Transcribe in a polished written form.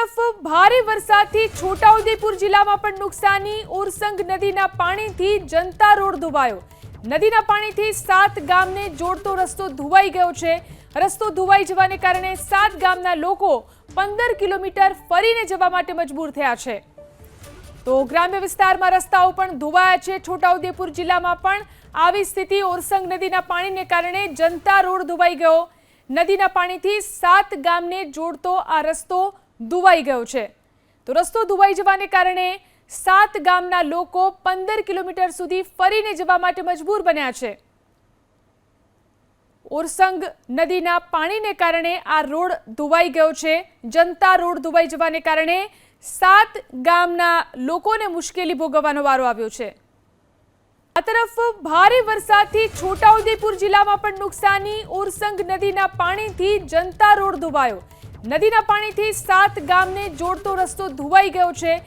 તરફ ભારે વરસાદથી છોટાઉદેપુર જિલ્લામાં પણ નુકસાની। ઓરસંગ નદીના પાણીથી જનતા રોડ ધોવાયો। નદીના પાણીથી 7 ગામને જોડતો રસ્તો ધોવાઈ ગયો છે। રસ્તો ધોવાઈ જવાને કારણે 7 ગામના લોકો 15 કિલોમીટર ફરીને જવા માટે મજબૂર થયા છે। તો ગ્રામ્ય વિસ્તારમાં રસ્તાઓ પણ ધોવાયા છે। છોટાઉદેપુર જિલ્લામાં પણ આવી સ્થિતિ। ઓરસંગ નદીના પાણીને કારણે જનતા રોડ ધોવાઈ ગયો। નદીના પાણીથી 7 ગામને જોડતો આ રસ્તો ધોવાઈ ગયો છે। તો રસ્તો ધોવાઈ જવાને કારણે 7 ગામના લોકો 15 કિલોમીટર સુધી ફરીને જવા માટે મજબૂર બન્યા છે। ઓરસંગ નદીના પાણીને કારણે આ રોડ ધોવાઈ ગયો છે। જનતા રોડ ધોવાઈ જવાને કારણે 7 ગામના લોકોને મુશ્કેલી ભોગવવાનો વારો આવ્યો છે। આ તરફ ભારે વરસાદથી છોટાઉદેપુર જિલ્લામાં પણ નુકસાની। ઓરસંગ નદીના પાણીથી જનતા રોડ ધોવાયો। નદીના પાણીથી 7 ગામને જોડતો રસ્તો ધોવાઈ ગયો છે।